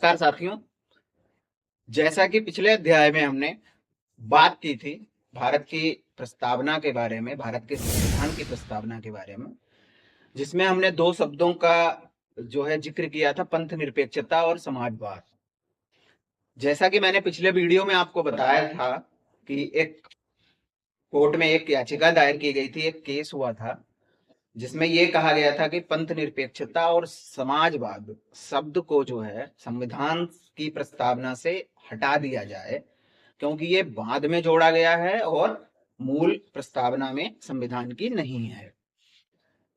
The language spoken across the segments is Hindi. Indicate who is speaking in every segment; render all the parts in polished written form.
Speaker 1: नमस्कार साथियों। जैसा कि पिछले अध्याय में हमने बात की थी भारत की प्रस्तावना के बारे में, भारत के संविधान की प्रस्तावना के बारे में, जिसमें हमने दो शब्दों का जो है जिक्र किया था, पंथ निरपेक्षता और समाजवाद। जैसा कि मैंने पिछले वीडियो में आपको बताया था कि एक कोर्ट में एक याचिका दायर की गई थी, एक केस हुआ था जिसमें यह कहा गया था कि पंथ निरपेक्षता और समाजवाद शब्द को जो है संविधान की प्रस्तावना से हटा दिया जाए, क्योंकि ये बाद में जोड़ा गया है और मूल प्रस्तावना में संविधान की नहीं है।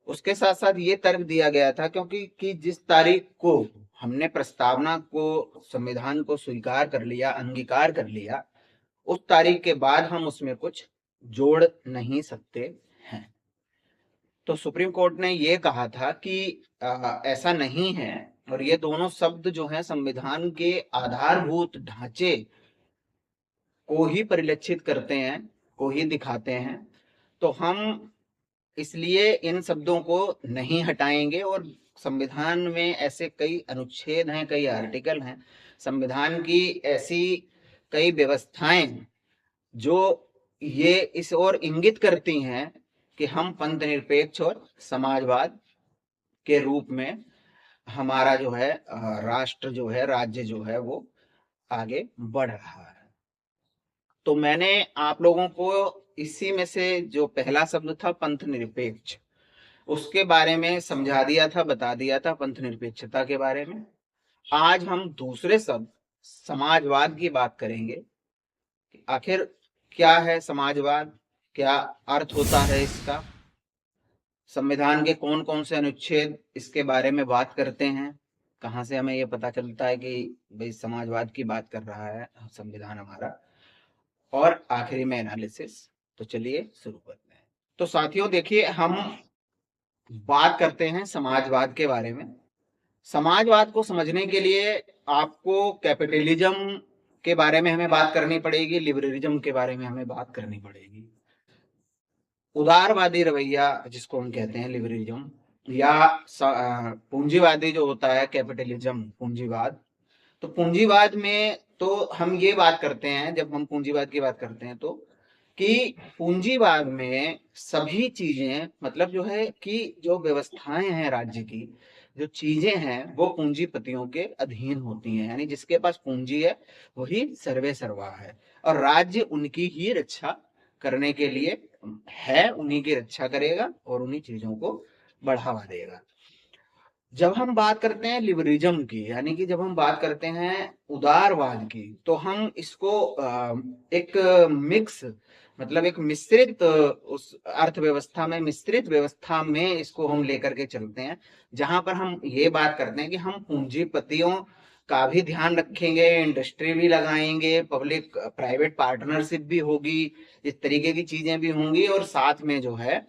Speaker 1: उसके साथ साथ ये तर्क दिया गया था क्योंकि जिस तारीख को हमने प्रस्तावना को, संविधान को स्वीकार कर लिया, अंगीकार कर लिया, उस तारीख के बाद हम उसमें कुछ जोड़ नहीं सकते हैं। तो सुप्रीम कोर्ट ने ये कहा था कि ऐसा नहीं है और ये दोनों शब्द जो हैं संविधान के आधारभूत ढांचे को ही परिलक्षित करते हैं, को ही दिखाते हैं। तो हम इसलिए इन शब्दों को नहीं हटाएंगे और संविधान में ऐसे कई अनुच्छेद हैं, कई आर्टिकल हैं, संविधान की ऐसी कई व्यवस्थाएं जो ये इस ओर इंगित करती हैं कि हम पंथ निरपेक्ष और समाजवाद के रूप में हमारा जो है राष्ट्र जो है, राज्य जो है वो आगे बढ़ रहा है। तो मैंने आप लोगों को इसी में से जो पहला शब्द था पंथ निरपेक्ष, उसके बारे में समझा दिया था, बता दिया था, पंथ निरपेक्षता के बारे में। आज हम दूसरे शब्द समाजवाद की बात करेंगे। आखिर क्या है समाजवाद, क्या अर्थ होता है इसका, संविधान के कौन कौन से अनुच्छेद इसके बारे में बात करते हैं, कहाँ से हमें ये पता चलता है कि भाई समाजवाद की बात कर रहा है संविधान हमारा, और आखिरी में एनालिसिस। तो चलिए शुरू करते हैं। तो साथियों देखिए, हम बात करते हैं समाजवाद के बारे में। समाजवाद को समझने के लिए आपको कैपिटलिज्म के बारे में हमें बात करनी पड़ेगी, लिबरलिज्म के बारे में हमें बात करनी पड़ेगी। उदारवादी रवैया जिसको हम कहते हैं लिबरलिज्म, या पूंजीवादी जो होता है कैपिटलिज्म, पूंजीवाद। तो पूंजीवाद में तो हम ये बात करते हैं, जब हम पूंजीवाद की बात करते हैं तो कि पूंजीवाद में सभी चीजें, मतलब जो है कि जो व्यवस्थाएं हैं राज्य की, जो चीजें हैं वो पूंजीपतियों के अधीन होती हैं। यानी जिसके पास पूंजी है वही सर्वे सर्वा है और राज्य उनकी ही रक्षा करने के लिए है, उन्हीं की रक्षा करेगा और उन्हीं चीजों को बढ़ावा देगा। जब हम बात करते हैं लिबरलिज्म की, यानी कि जब हम बात करते हैं उदारवाद की, तो हम इसको एक मिक्स, मतलब एक मिश्रित, उस अर्थव्यवस्था में, मिश्रित व्यवस्था में इसको हम लेकर के चलते हैं, जहां पर हम ये बात करते हैं कि हम पूंजीपतियों का भी ध्यान रखेंगे, इंडस्ट्री भी लगाएंगे, पब्लिक प्राइवेट पार्टनरशिप भी होगी, इस तरीके की चीजें भी होंगी, और साथ में जो है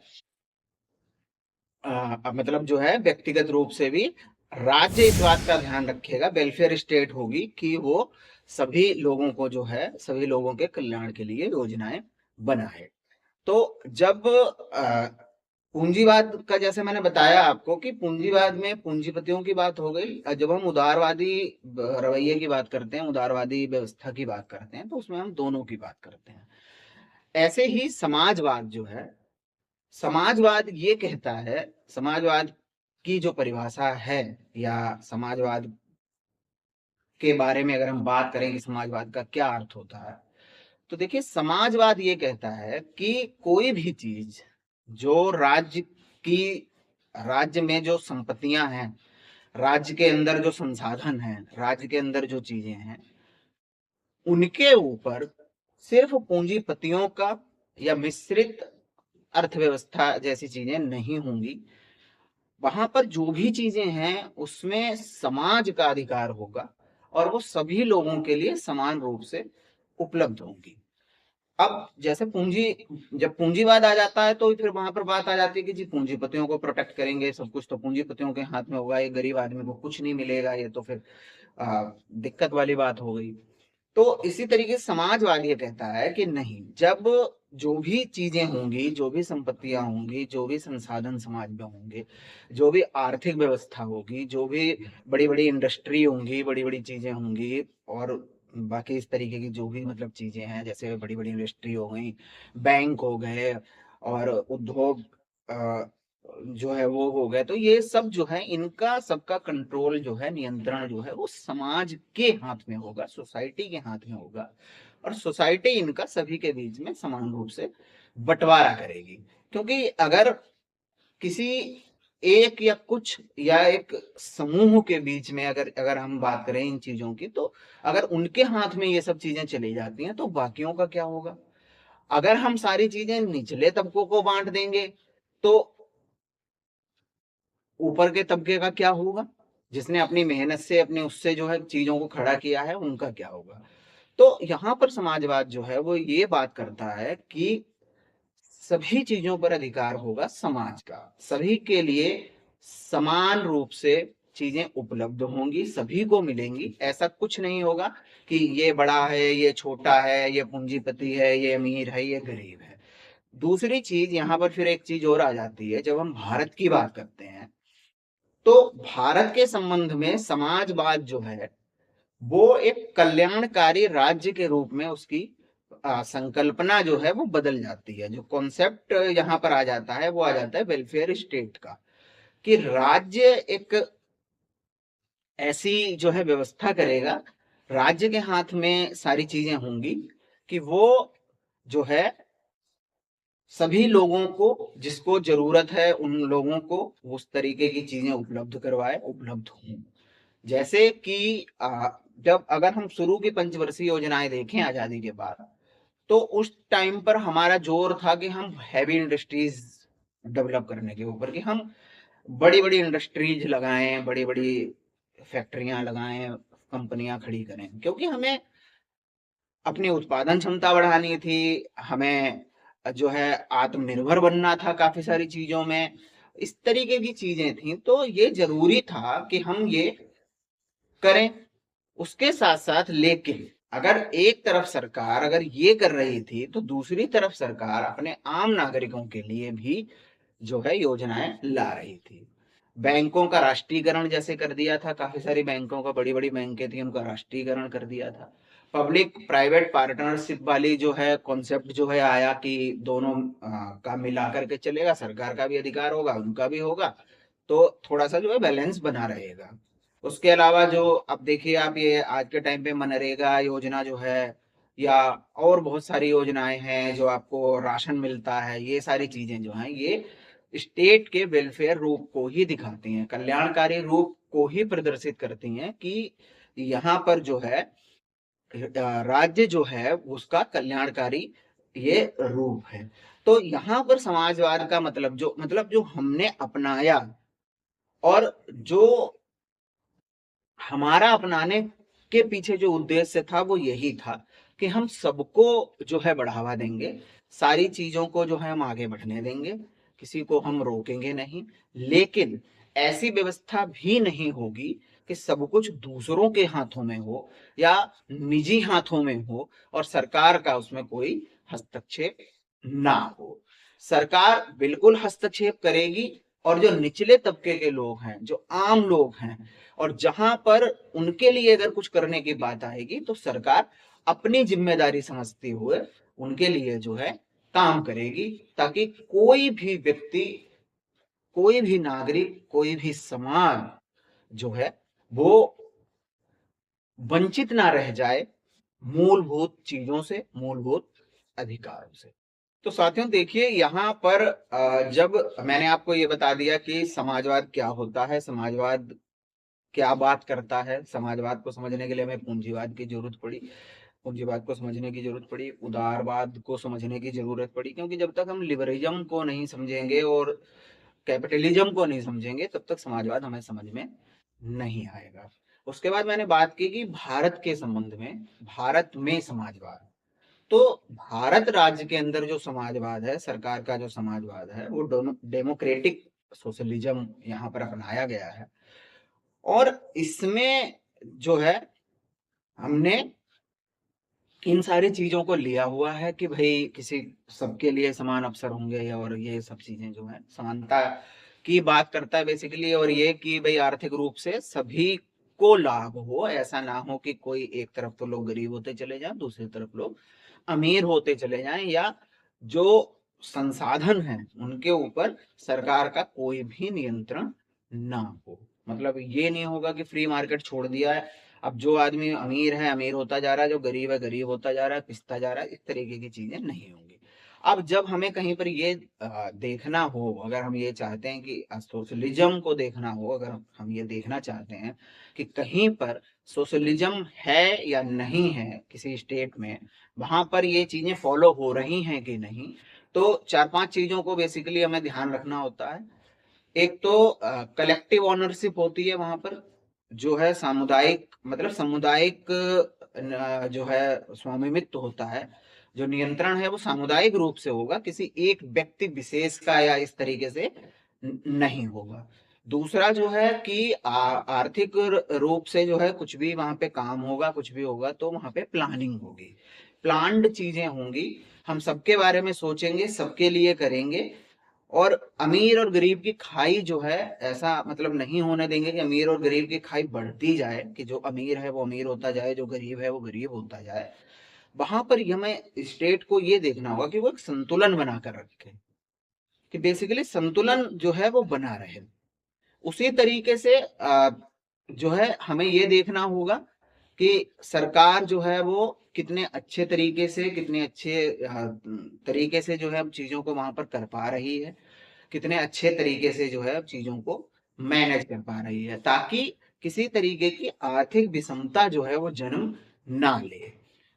Speaker 1: मतलब जो है व्यक्तिगत रूप से भी राज्य इस बात का ध्यान रखेगा, वेलफेयर स्टेट होगी कि वो सभी लोगों को जो है, सभी लोगों के कल्याण के लिए योजनाएं बनाए। तो जब पूंजीवाद का, जैसे मैंने बताया आपको कि पूंजीवाद में पूंजीपतियों की बात हो गई, जब हम उदारवादी रवैये की बात करते हैं, उदारवादी व्यवस्था की बात करते हैं, तो उसमें हम दोनों की बात करते हैं। ऐसे ही समाजवाद जो है, समाजवाद ये कहता है, समाजवाद की जो परिभाषा है या समाजवाद के बारे में अगर हम बात करें कि समाजवाद का क्या अर्थ होता है, तो देखिए समाजवाद ये कहता है कि कोई भी चीज जो राज्य में जो संपत्तियां हैं, राज्य के अंदर जो संसाधन हैं, राज्य के अंदर जो चीजें हैं, उनके ऊपर सिर्फ पूंजीपतियों का या मिश्रित अर्थव्यवस्था जैसी चीजें नहीं होंगी। वहां पर जो भी चीजें हैं उसमें समाज का अधिकार होगा और वो सभी लोगों के लिए समान रूप से उपलब्ध होंगी। अब जैसे जब पूंजीवाद आ जाता है तो फिर वहां पर बात आ जाती है कि जी पूंजीपतियों को प्रोटेक्ट करेंगे, सब कुछ तो पूंजीपतियों के हाथ में होगा, ये गरीब आदमी को कुछ नहीं मिलेगा, ये तो फिर दिक्कत वाली बात हो गई। तो इसी तरीके से समाजवाद ये कहता है कि नहीं, जब जो भी चीजें होंगी, जो भी संपत्तियां होंगी, जो भी संसाधन समाज में होंगे, जो भी आर्थिक व्यवस्था होगी, जो भी बड़ी बड़ी इंडस्ट्री होंगी, बड़ी बड़ी चीजें होंगी, और बाकी इस तरीके की जो भी मतलब चीजें हैं, जैसे बड़ी बड़ी इंडस्ट्री हो गई, बैंक हो गए, और उद्योग जो है वो हो गए, तो ये सब जो है, इनका सबका कंट्रोल जो है, नियंत्रण जो है, वो समाज के हाथ में होगा, सोसाइटी के हाथ में होगा। और सोसाइटी इनका सभी के बीच में समान रूप से बंटवारा करेगी। क्योंकि अगर किसी एक या कुछ या एक समूह के बीच में अगर अगर हम बात करें इन चीजों की, तो अगर उनके हाथ में ये सब चीजें चली जाती हैं, तो बाकियों का क्या होगा? अगर हम सारी चीजें निचले तबकों को बांट देंगे, तो ऊपर के तबके का क्या होगा? जिसने अपनी मेहनत से, अपने उससे जो है चीजों को खड़ा किया है, उनका क्या होगा? तो यहाँ पर समाजवाद जो है वो ये बात करता है कि सभी चीजों पर अधिकार होगा समाज का, सभी के लिए समान रूप से चीजें उपलब्ध होंगी, सभी को मिलेंगी। ऐसा कुछ नहीं होगा कि ये बड़ा है, ये छोटा है, ये पूंजीपति है, ये अमीर है, ये गरीब है। दूसरी चीज यहाँ पर फिर एक चीज और आ जाती है, जब हम भारत की बात करते हैं, तो भारत के संबंध में समाजवाद जो है वो एक कल्याणकारी राज्य के रूप में उसकी संकल्पना जो है वो बदल जाती है। जो कॉन्सेप्ट यहाँ पर आ जाता है वो आ जाता है वेलफेयर स्टेट का, कि राज्य एक ऐसी जो है व्यवस्था करेगा, राज्य के हाथ में सारी चीजें होंगी, कि वो जो है सभी लोगों को, जिसको जरूरत है उन लोगों को उस तरीके की चीजें उपलब्ध करवाए, उपलब्ध हों। जैसे कि जब अगर हम शुरू की पंचवर्षीय योजनाएं देखें आजादी के बाद, तो उस टाइम पर हमारा जोर था कि हम हैवी इंडस्ट्रीज डेवलप करने के ऊपर, कि हम बड़ी बड़ी इंडस्ट्रीज लगाएं, बड़ी बड़ी फैक्ट्रियां लगाएं, कंपनियां खड़ी करें, क्योंकि हमें अपनी उत्पादन क्षमता बढ़ानी थी, हमें जो है आत्मनिर्भर बनना था काफी सारी चीजों में, इस तरीके की चीजें थी। तो ये जरूरी था कि हम ये करें। उसके साथ साथ लेकिन अगर एक तरफ सरकार अगर ये कर रही थी, तो दूसरी तरफ सरकार अपने आम नागरिकों के लिए भी जो है योजनाएं ला रही थी। बैंकों का राष्ट्रीयकरण जैसे कर दिया था, काफी सारी बैंकों का, बड़ी बड़ी बैंकें थी, उनका राष्ट्रीयकरण कर दिया था। पब्लिक प्राइवेट पार्टनरशिप वाली जो है कॉन्सेप्ट जो है आया, कि दोनों का मिला करके चलेगा, सरकार का भी अधिकार होगा, उनका भी होगा, तो थोड़ा सा जो है बैलेंस बना रहेगा। उसके अलावा जो अब देखिए आप, ये आज के टाइम पे मनरेगा योजना जो है, या और बहुत सारी योजनाएं हैं, जो आपको राशन मिलता है, ये सारी चीजें जो हैं, ये स्टेट के वेलफेयर रूप को ही दिखाती हैं, कल्याणकारी रूप को ही प्रदर्शित करती हैं, कि यहाँ पर जो है राज्य जो है उसका कल्याणकारी ये रूप है। तो यहाँ पर समाजवाद का मतलब जो हमने अपनाया, और जो हमारा अपनाने के पीछे जो उद्देश्य था वो यही था, कि हम सबको जो है बढ़ावा देंगे, सारी चीजों को जो है हम आगे बढ़ने देंगे, किसी को हम रोकेंगे नहीं। लेकिन ऐसी व्यवस्था भी नहीं होगी कि सब कुछ दूसरों के हाथों में हो या निजी हाथों में हो, और सरकार का उसमें कोई हस्तक्षेप ना हो। सरकार बिल्कुल हस्तक्षेप करेगी, और जो निचले तबके के लोग हैं, जो आम लोग हैं, और जहां पर उनके लिए अगर कुछ करने की बात आएगी, तो सरकार अपनी जिम्मेदारी समझते हुए उनके लिए जो है काम करेगी, ताकि कोई भी व्यक्ति, कोई भी नागरिक, कोई भी समाज जो है वो वंचित ना रह जाए मूलभूत चीजों से, मूलभूत अधिकारों से। तो साथियों देखिए, यहाँ पर जब मैंने आपको ये बता दिया कि समाजवाद क्या होता है, समाजवाद क्या बात करता है, समाजवाद को समझने के लिए हमें पूंजीवाद की जरूरत पड़ी, पूंजीवाद को समझने की जरूरत पड़ी, उदारवाद को समझने की जरूरत पड़ी, क्योंकि जब तक हम लिबरलिज्म को नहीं समझेंगे और कैपिटलिज्म को नहीं समझेंगे, तब तक समाजवाद हमें समझ में नहीं आएगा। उसके बाद मैंने बात की कि भारत के संबंध में, भारत में समाजवाद, तो भारत राज्य के अंदर जो समाजवाद है, सरकार का जो समाजवाद है, वो डेमोक्रेटिक सोशलिज्म यहाँ पर अपनाया गया है। और इसमें जो है हमने इन सारी चीजों को लिया हुआ है कि भाई किसी सबके लिए समान अवसर होंगे, और ये सब चीजें जो है समानता की बात करता है बेसिकली। और ये कि भाई आर्थिक रूप से सभी को लाभ हो, ऐसा ना हो कि कोई एक तरफ तो लोग गरीब होते चले जाएं, दूसरी तरफ लोग अमीर होते चले जाएं, या जो संसाधन हैं उनके ऊपर सरकार का कोई भी नियंत्रण ना हो। मतलब ये नहीं होगा कि फ्री मार्केट छोड़ दिया है, अब जो आदमी अमीर है अमीर होता जा रहा है, जो गरीब है गरीब होता जा रहा है, पिसता जा रहा है, इस तरीके की चीजें नहीं होंगी। अब जब हमें कहीं पर ये देखना हो, अगर हम ये चाहते हैं कि सोशलिज्म को देखना हो, अगर हम ये देखना चाहते हैं कि कहीं पर सोशलिज्म है या नहीं है किसी स्टेट में, वहां पर ये चीजें फॉलो हो रही हैं कि नहीं, तो 4-5 चीजों को बेसिकली हमें ध्यान रखना होता है। एक तो कलेक्टिव ओनरशिप होती है वहां पर, जो है सामुदायिक, मतलब सामुदायिक जो है स्वामित्व होता है, जो नियंत्रण है वो सामुदायिक रूप से होगा, किसी एक व्यक्ति विशेष का या इस तरीके से नहीं होगा। दूसरा जो है कि आर्थिक रूप से जो है कुछ भी वहां पे काम होगा, कुछ भी होगा तो वहां पे प्लानिंग होगी, प्लान्ड चीजें होंगी, हम सबके बारे में सोचेंगे, सबके लिए करेंगे। और अमीर और गरीब की खाई जो है, ऐसा मतलब नहीं होने देंगे कि अमीर और गरीब की खाई बढ़ती जाए, कि जो अमीर है वो अमीर होता जाए, जो गरीब है वो गरीब होता जाए। वहां पर हमें स्टेट को ये देखना होगा कि वो एक संतुलन बनाकर रखे, कि बेसिकली संतुलन जो है वो बना रहे। उसी तरीके से जो है हमें ये देखना होगा कि सरकार जो है वो कितने अच्छे तरीके से, कितने अच्छे तरीके से जो है अब चीजों को वहां पर कर पा रही है, कितने अच्छे तरीके से जो है चीजों को मैनेज कर पा रही है, ताकि किसी तरीके की आर्थिक विषमता जो है वो जन्म ना ले।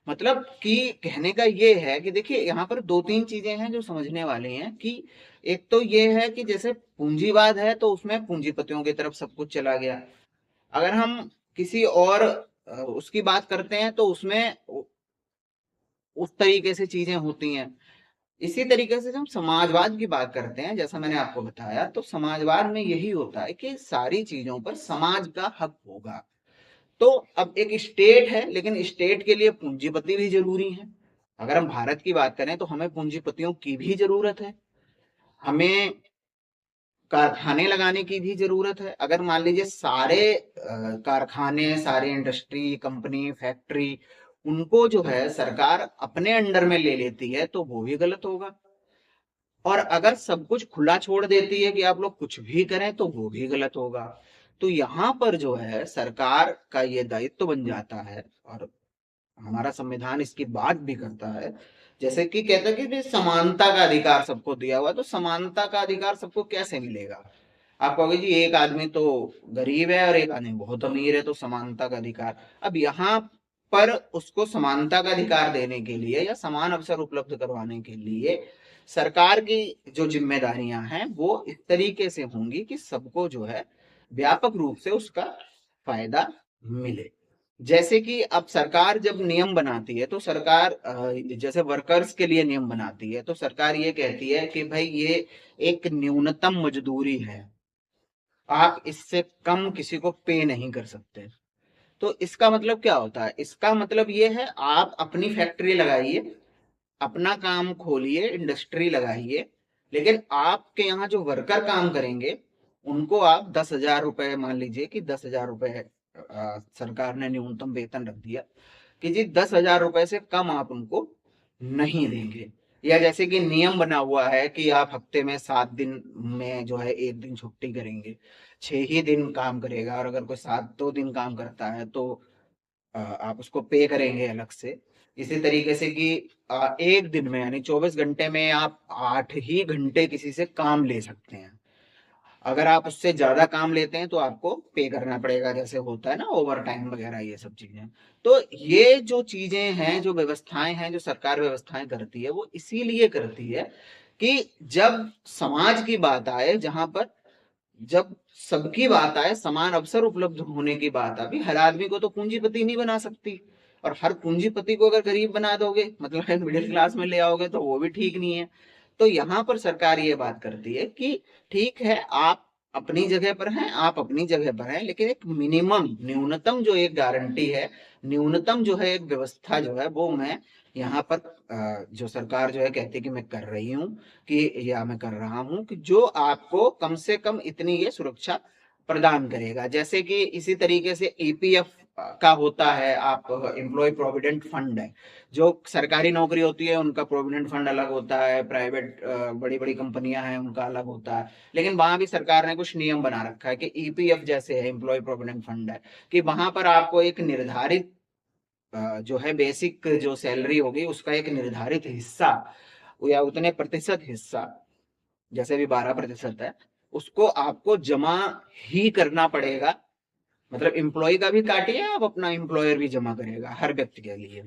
Speaker 1: मतलब कि कहने का ये है कि देखिए यहाँ पर 2-3 चीजें हैं जो समझने वाली हैं, कि एक तो ये है कि जैसे पूंजीवाद है तो उसमें पूंजीपतियों की तरफ सब कुछ चला गया। अगर हम किसी और उसकी बात करते हैं तो उसमें उस तरीके से चीजें होती हैं। इसी तरीके से जब हम समाजवाद की बात करते हैं, जैसा मैंने आपको बताया, तो समाजवाद में यही होता है कि सारी चीजों पर समाज का हक होगा। तो अब एक स्टेट है, लेकिन स्टेट के लिए पूंजीपति भी जरूरी है। अगर हम भारत की बात करें तो हमें पूंजीपतियों की भी जरूरत है, हमें कारखाने लगाने की भी जरूरत है। अगर मान लीजिए सारे कारखाने, सारे इंडस्ट्री, कंपनी, फैक्ट्री, उनको जो है सरकार अपने अंडर में ले लेती है तो वो भी गलत होगा। और अगर सब कुछ खुला छोड़ देती है कि आप लोग कुछ भी करें तो वो भी गलत होगा। तो यहाँ पर जो है सरकार का ये दायित्व बन जाता है, और हमारा संविधान इसकी बात भी करता है, जैसे कि कहता है कि भी समानता का अधिकार सबको दिया हुआ है। तो समानता का अधिकार सबको कैसे मिलेगा? आप कहोगे जी एक आदमी तो गरीब है और एक आदमी बहुत अमीर है, तो समानता का अधिकार। अब यहाँ पर उसको समानता का अधिकार देने के लिए या समान अवसर उपलब्ध करवाने के लिए सरकार की जो जिम्मेदारियां हैं वो इस तरीके से होंगी कि सबको जो है व्यापक रूप से उसका फायदा मिले। जैसे कि अब सरकार जब नियम बनाती है तो सरकार जैसे वर्कर्स के लिए नियम बनाती है, तो सरकार ये कहती है कि भाई ये एक न्यूनतम मजदूरी है, आप इससे कम किसी को पे नहीं कर सकते। तो इसका मतलब क्या होता है? इसका मतलब ये है आप अपनी फैक्ट्री लगाइए, अपना काम खोलिए, इंडस्ट्री लगाइए, लेकिन आपके यहाँ जो वर्कर काम करेंगे उनको आप 10,000 रुपए, मान लीजिए कि 10,000 रुपए सरकार ने न्यूनतम वेतन रख दिया कि जी 10,000 रुपए से कम आप उनको नहीं देंगे। या जैसे कि नियम बना हुआ है कि आप हफ्ते में 7 दिन में जो है 1 दिन छुट्टी करेंगे, 6 ही दिन काम करेगा, और अगर कोई 7 दिन काम करता है तो आप उसको पे करेंगे अलग से। इसी तरीके से कि एक दिन में यानी 24 घंटे में आप 8 ही घंटे किसी से काम ले सकते हैं। अगर आप उससे ज्यादा काम लेते हैं तो आपको पे करना पड़ेगा, जैसे होता है ना ओवर टाइम वगैरह, ये सब चीजें। तो ये जो चीजें हैं, जो व्यवस्थाएं हैं, जो सरकार व्यवस्थाएं करती है, वो इसीलिए करती है कि जब समाज की बात आए, जहां पर जब सबकी बात आए, समान अवसर उपलब्ध होने की बात आती, हर आदमी को तो पूंजीपति नहीं बना सकती, और हर पूंजीपति को अगर गरीब बना दोगे, मतलब मिडिल क्लास में ले आओगे, तो वो भी ठीक नहीं है। तो यहाँ पर सरकार ये बात करती है कि ठीक है, आप अपनी जगह पर हैं, आप अपनी जगह पर हैं, लेकिन एक मिनिमम, न्यूनतम जो एक गारंटी है, न्यूनतम जो है एक व्यवस्था जो है, वो मैं यहाँ पर जो सरकार जो है कहती है कि मैं कर रही हूँ, कि या मैं कर रहा हूँ, कि जो आपको कम से कम इतनी ये सुरक्षा प्रदान करेगा। जैसे कि इसी तरीके से ईपीएफ का होता है, आप एम्प्लॉय प्रोविडेंट फंड है, जो सरकारी नौकरी होती है उनका प्रोविडेंट फंड अलग होता है, प्राइवेट बड़ी बड़ी कंपनियां हैं उनका अलग होता है, लेकिन वहां भी सरकार ने कुछ नियम बना रखा है कि ईपीएफ जैसे है, एम्प्लॉय प्रोविडेंट फंड है, कि वहां पर आपको एक निर्धारित जो है बेसिक जो सैलरी होगी उसका एक निर्धारित हिस्सा या उतने प्रतिशत हिस्सा, जैसे भी 12% है, उसको आपको जमा ही करना पड़ेगा। मतलब एम्प्लॉय का भी काटिए, आप अपना एम्प्लॉयर भी जमा करेगा हर व्यक्ति के लिए।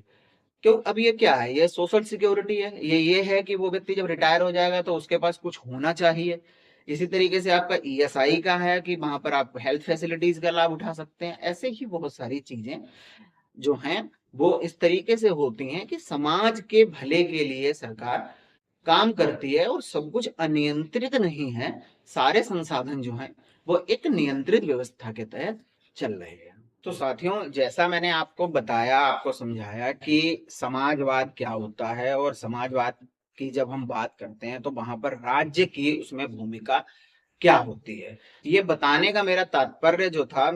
Speaker 1: क्यों? अब ये क्या है, ये सोशल सिक्योरिटी है, ये है कि वो व्यक्ति जब रिटायर हो जाएगा तो उसके पास कुछ होना चाहिए। इसी तरीके से आपका ईएसआई का है कि वहां पर आप हेल्थ फैसिलिटीज का लाभ उठा सकते हैं। ऐसे ही बहुत सारी चीजें जो हैं वो इस तरीके से होती हैं कि समाज के भले के लिए सरकार काम करती है, और सब कुछ अनियंत्रित नहीं है। सारे संसाधन जो हैं वो एक नियंत्रित व्यवस्था के तहत चल रहे हैं। तो साथियों, जैसा मैंने आपको बताया, आपको समझाया कि समाजवाद क्या होता है, और समाजवाद की जब हम बात करते हैं तो वहां पर राज्य की उसमें भूमिका क्या होती है, ये बताने का मेरा तात्पर्य जो था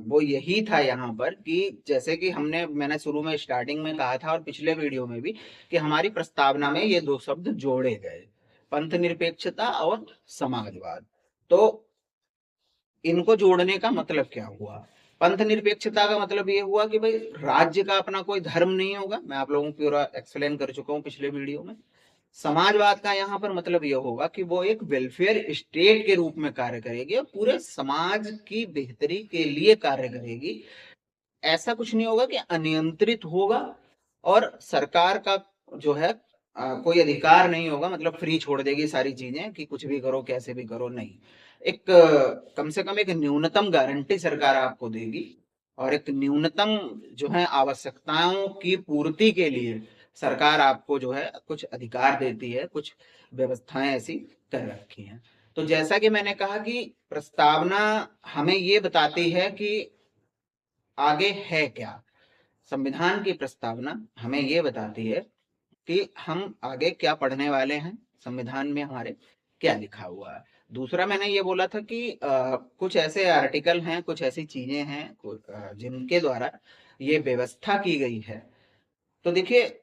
Speaker 1: वो यही था यहाँ पर, कि जैसे कि मैंने शुरू में स्टार्टिंग में कहा था और पिछले वीडियो में भी, कि हमारी प्रस्तावना में ये दो शब्द जोड़े गए, पंथ निरपेक्षता और समाजवाद। तो इनको जोड़ने का मतलब क्या हुआ? पंथ निरपेक्षता का मतलब ये हुआ कि भाई राज्य का अपना कोई धर्म नहीं होगा, मैं आप लोगों को पूरा एक्सप्लेन कर चुका हूँ पिछले वीडियो में। समाजवाद का यहाँ पर मतलब यह होगा कि वो एक वेलफेयर स्टेट के रूप में कार्य करेगी और पूरे समाज की बेहतरी के लिए कार्य करेगी। ऐसा कुछ नहीं होगा कि अनियंत्रित होगा और सरकार का जो है कोई अधिकार नहीं होगा, मतलब फ्री छोड़ देगी सारी चीजें कि कुछ भी करो कैसे भी करो, नहीं। एक कम से कम एक न्यूनतम गारंटी सरकार आपको देगी, और एक न्यूनतम जो है आवश्यकताओं की पूर्ति के लिए सरकार आपको जो है कुछ अधिकार देती है, कुछ व्यवस्थाएं ऐसी कर रखी हैं। तो जैसा कि मैंने कहा कि प्रस्तावना हमें ये बताती है कि आगे है क्या। संविधान की प्रस्तावना हमें ये बताती है कि हम आगे क्या पढ़ने वाले हैं, संविधान में हमारे क्या लिखा हुआ है। दूसरा मैंने ये बोला था कि कुछ ऐसे आर्टिकल हैं, कुछ ऐसी चीजें हैं जिनके द्वारा ये व्यवस्था की गई है। तो देखिए,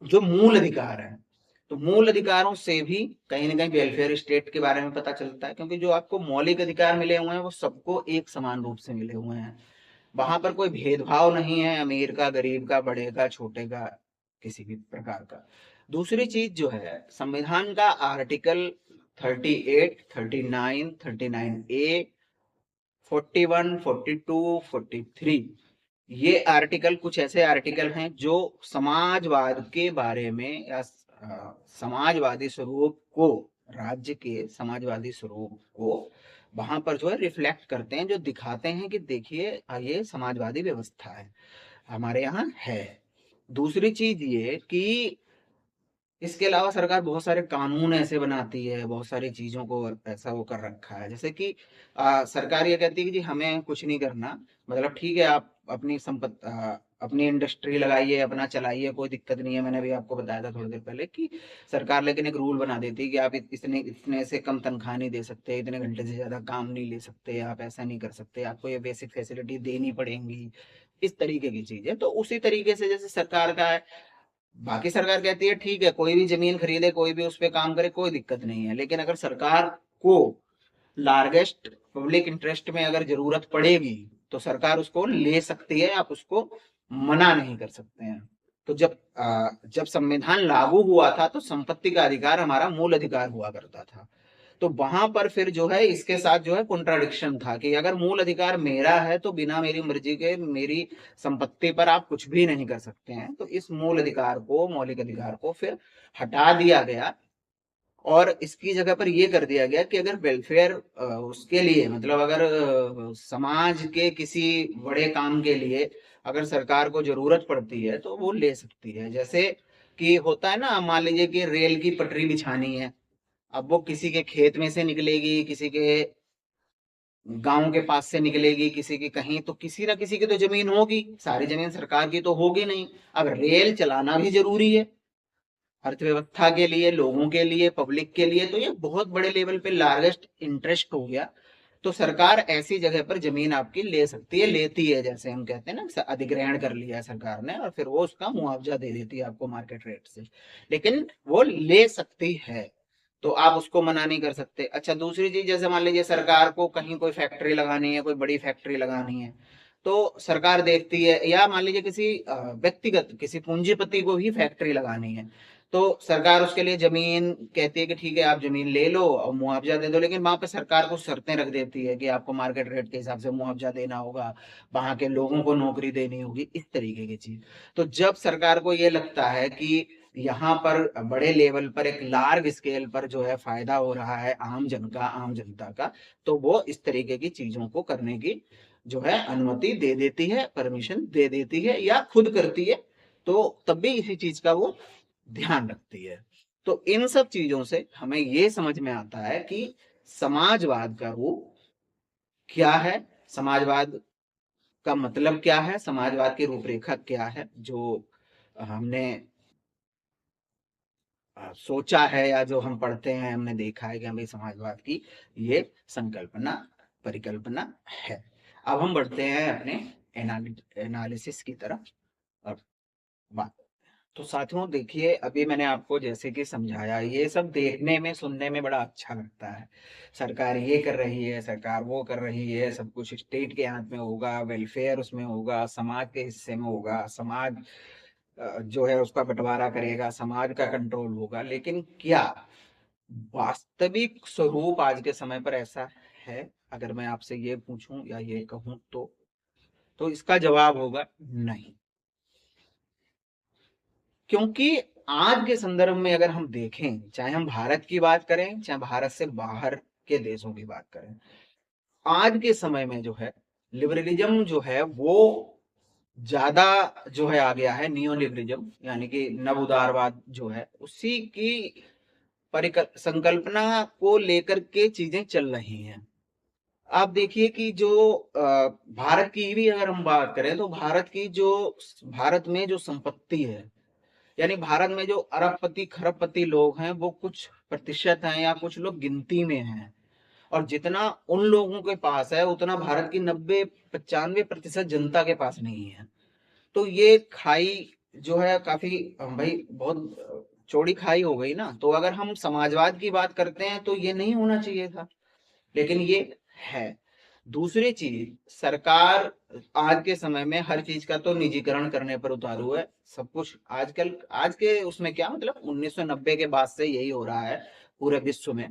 Speaker 1: जो मूल अधिकार है, तो मूल अधिकारों से भी कहीं ना कहीं वेलफेयर स्टेट के बारे में पता चलता है, क्योंकि जो आपको मौलिक अधिकार मिले हुए हैं वो सबको एक समान रूप से मिले हुए हैं। वहां पर कोई भेदभाव नहीं है, अमीर का, गरीब का, बड़े का, छोटे का, किसी भी प्रकार का। दूसरी चीज जो है, संविधान का आर्टिकल 38, 39, 39A, 41, 42, 43, ये आर्टिकल कुछ ऐसे आर्टिकल हैं जो समाजवाद के बारे में या समाजवादी स्वरूप को, राज्य के समाजवादी स्वरूप को वहां पर जो है रिफ्लेक्ट करते हैं, जो दिखाते हैं कि देखिए ये समाजवादी व्यवस्था है, हमारे यहाँ है। दूसरी चीज ये कि इसके अलावा सरकार बहुत सारे कानून ऐसे बनाती है, बहुत सारी चीजों को ऐसा वो कर रखा है, जैसे कि सरकार ये कहती है कि जी हमें कुछ नहीं करना, मतलब ठीक है आप अपनी अपनी इंडस्ट्री लगाइए, अपना चलाइए, कोई दिक्कत नहीं है। मैंने भी आपको बताया था थोड़ी देर पहले कि सरकार लेकिन एक रूल बना देती है कि आप इतने इतने से कम तनख्वाह नहीं दे सकते, इतने घंटे से ज्यादा काम नहीं ले सकते, आप ऐसा नहीं कर सकते, आपको ये बेसिक फैसिलिटी देनी पड़ेंगी, इस तरीके की चीजें। तो उसी तरीके से जैसे सरकार का है, बाकी सरकार कहती है ठीक है कोई भी जमीन खरीदे, कोई भी उस पर काम करे, कोई दिक्कत नहीं है, लेकिन अगर सरकार को लार्जेस्ट पब्लिक इंटरेस्ट में अगर जरूरत पड़ेगी तो सरकार उसको ले सकती है, आप उसको मना नहीं कर सकते हैं। तो जब संविधान लागू हुआ था तो संपत्ति का अधिकार हमारा मूल अधिकार हुआ करता था। तो वहां पर फिर जो है इसके साथ जो है कॉन्ट्राडिक्शन था कि अगर मूल अधिकार मेरा है तो बिना मेरी मर्जी के मेरी संपत्ति पर आप कुछ भी नहीं कर सकते हैं। तो इस मूल अधिकार को, मौलिक अधिकार को फिर हटा दिया गया, और इसकी जगह पर यह कर दिया गया कि अगर वेलफेयर उसके लिए, मतलब अगर समाज के किसी बड़े काम के लिए अगर सरकार को जरूरत पड़ती है तो वो ले सकती है। जैसे कि होता है ना, मान लीजिए कि रेल की पटरी बिछानी है, अब वो किसी के खेत में से निकलेगी, किसी के गांव के पास से निकलेगी किसी की कहीं, तो किसी ना किसी की तो जमीन होगी, सारी जमीन सरकार की तो होगी नहीं। अब रेल चलाना भी जरूरी है अर्थव्यवस्था के लिए, लोगों के लिए, पब्लिक के लिए, तो ये बहुत बड़े लेवल पे लार्जेस्ट इंटरेस्ट हो गया। तो सरकार ऐसी जगह पर जमीन आपकी ले सकती है, लेती है, जैसे हम कहते हैं ना, अधिग्रहण कर लिया है सरकार ने, और फिर वो उसका मुआवजा दे देती है आपको मार्केट रेट से, लेकिन वो ले सकती है, तो आप उसको मना नहीं कर सकते। अच्छा, दूसरी चीज, जैसे मान लीजिए सरकार को कहीं कोई फैक्ट्री लगानी है, कोई बड़ी फैक्ट्री लगानी है, तो सरकार देखती है, या मान लीजिए किसी व्यक्तिगत किसी पूंजीपति को ही फैक्ट्री लगानी है, तो सरकार उसके लिए जमीन कहती है कि ठीक है आप जमीन ले लो और मुआवजा दे दो, लेकिन वहां पे सरकार कुछ शर्तें रख देती है कि आपको मार्केट रेट के हिसाब से मुआवजा देना होगा, वहां के लोगों को नौकरी देनी होगी, इस तरीके की चीज। तो जब सरकार को ये लगता है कि यहाँ पर बड़े लेवल पर एक लार्ज स्केल पर जो है फायदा हो रहा है आम जन का, आम जनता का, तो वो इस तरीके की चीजों को करने की जो है अनुमति दे देती है, परमिशन दे देती है, या खुद करती है, तो तब भी इसी चीज का वो ध्यान रखती है। तो इन सब चीजों से हमें ये समझ में आता है कि समाजवाद का रूप क्या है, समाजवाद का मतलब क्या है, समाजवाद की रूपरेखा क्या है, जो हमने सोचा है, या जो हम पढ़ते हैं, हमने देखा है कि हमें समाजवाद की ये संकल्पना, परिकल्पना है। अब हम बढ़ते हैं अपने एनालिसिस की तरफ और बात। तो साथियों देखिए, अभी मैंने आपको जैसे कि समझाया, ये सब देखने में, सुनने में बड़ा अच्छा लगता है, सरकार ये कर रही है, सरकार वो कर रही है, सब कुछ स्टेट के हाथ में होगा, वेलफेयर उसमें होगा, समाज के हिस्से में होगा, समाज जो है उसका बंटवारा करेगा, समाज का कंट्रोल होगा, लेकिन क्या वास्तविक स्वरूप आज के समय पर ऐसा है? अगर मैं आपसे ये पूछूं या ये कहूं, तो इसका जवाब होगा नहीं। क्योंकि आज के संदर्भ में अगर हम देखें, चाहे हम भारत की बात करें, चाहे भारत से बाहर के देशों की बात करें, आज के समय में जो है लिबरलिज्म जो है वो ज्यादा जो है आ गया है, नियो लिबरलिज्म यानी कि नव उदारवाद जो है, उसी की संकल्पना को लेकर के चीजें चल रही हैं। आप देखिए कि जो भारत की भी अगर हम बात करें, तो भारत में जो संपत्ति है, यानी भारत में जो अरबपति खरबपति लोग हैं, वो कुछ प्रतिशत हैं, या कुछ लोग गिनती में हैं, और जितना उन लोगों के पास है उतना भारत की 90-95% जनता के पास नहीं है। तो ये खाई जो है काफी भाई बहुत चौड़ी खाई हो गई ना। तो अगर हम समाजवाद की बात करते हैं तो ये नहीं होना चाहिए था, लेकिन ये है। दूसरी चीज, सरकार आज के समय में हर चीज का तो निजीकरण करने पर उतारू है, सब कुछ आजकल आज के उसमें क्या मतलब 1990 के बाद से यही हो रहा है पूरे विश्व में।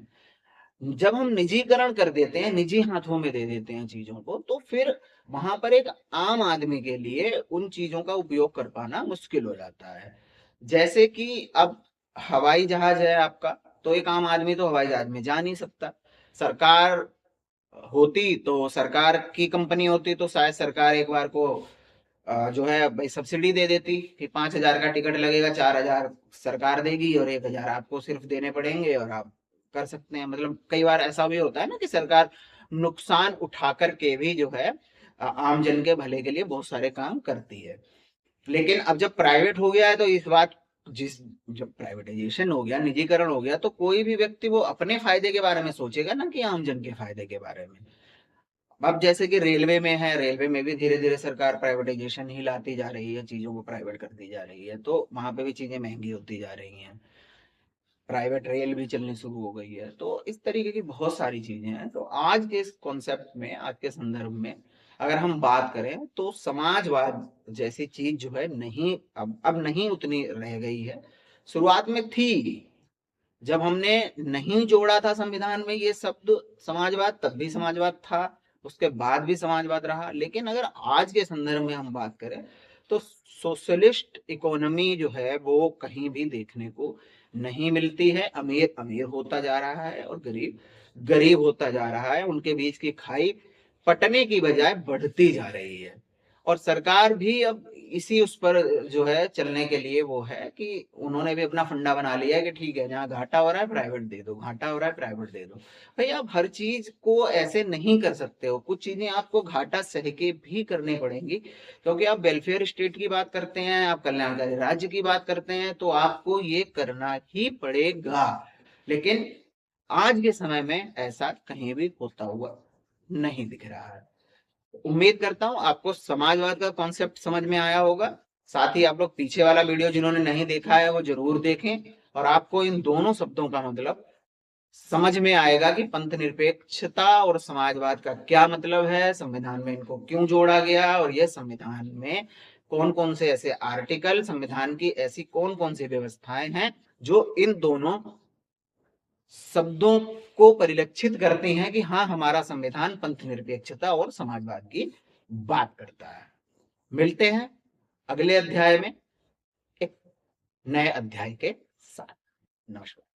Speaker 1: जब हम निजीकरण कर देते हैं, निजी हाथों में दे देते हैं चीजों को, तो फिर वहां पर एक आम आदमी के लिए उन चीजों का उपयोग कर पाना मुश्किल हो जाता है। जैसे कि अब हवाई जहाज है आपका, तो एक आम आदमी तो हवाई जहाज में जा नहीं सकता। सरकार होती तो, सरकार की कंपनी होती तो शायद सरकार एक बार को जो है भाई सब्सिडी दे देती कि 5,000 का टिकट लगेगा, 4,000 सरकार देगी और 1,000 आपको सिर्फ देने पड़ेंगे, और आप कर सकते हैं। मतलब कई बार ऐसा भी होता है ना कि सरकार नुकसान उठा करके भी जो है आम जन के भले के लिए बहुत सारे काम करती है। लेकिन अब जब प्राइवेट हो गया है, तो इस बात जिस जब प्राइवेटाइजेशन हो गया, निजीकरण हो गया, तो कोई भी व्यक्ति वो अपने फायदे के बारे में सोचेगा ना कि आम जन के फायदे के बारे में। अब जैसे कि रेलवे में है, रेलवे में भी धीरे धीरे सरकार प्राइवेटाइजेशन ही लाती जा रही है, चीजों को प्राइवेट करती जा रही है, तो वहां पे भी चीजें महंगी होती जा रही हैं, प्राइवेट रेल भी चलनी शुरू हो गई है। तो इस तरीके की बहुत सारी चीजें हैं। तो आज के इस कॉन्सेप्ट में, आज के संदर्भ में अगर हम बात करें, तो समाजवाद जैसी चीज जो है नहीं, अब नहीं उतनी रह गई है। शुरुआत में थी, जब हमने नहीं जोड़ा था संविधान में ये शब्द समाजवाद, तब भी समाजवाद था, उसके बाद भी समाजवाद रहा। लेकिन अगर आज के संदर्भ में हम बात करें, तो सोशलिस्ट इकोनॉमी जो है वो कहीं भी देखने को नहीं मिलती है। अमीर अमीर होता जा रहा है और गरीब गरीब होता जा रहा है, उनके बीच की खाई पटने की बजाय बढ़ती जा रही है। और सरकार भी अब इसी उस पर जो है चलने के लिए वो है कि उन्होंने भी अपना फंडा बना लिया है कि ठीक है, जहाँ घाटा हो रहा है प्राइवेट दे दो, घाटा हो रहा है प्राइवेट दे दो। भाई आप हर चीज को ऐसे नहीं कर सकते हो, कुछ चीजें आपको घाटा सह के भी करनी पड़ेंगी, क्योंकि आप वेलफेयर स्टेट की बात करते हैं, आप कल्याणकारी राज्य की बात करते हैं, तो आपको ये करना ही पड़ेगा। लेकिन आज के समय में ऐसा कहीं भी होता हुआ नहीं दिख रहा है। उम्मीद करता हूं आपको समाजवाद का कॉन्सेप्ट समझ में आया होगा। साथ ही आप लोग पीछे वाला वीडियो जिन्होंने नहीं देखा है वो जरूर देखें, और आपको इन दोनों शब्दों का मतलब समझ में आएगा कि पंथ निरपेक्षता और समाजवाद का क्या मतलब है, संविधान में इनको क्यों जोड़ा गया, और यह संविधान में कौन कौन से ऐसे आर्टिकल, संविधान की ऐसी कौन कौन सी व्यवस्थाएं हैं जो इन दोनों शब्दों को परिलक्षित करते हैं कि हाँ, हमारा संविधान पंथ निरपेक्षता और समाजवाद की बात करता है। मिलते हैं अगले अध्याय में एक नए अध्याय के साथ। नमस्कार।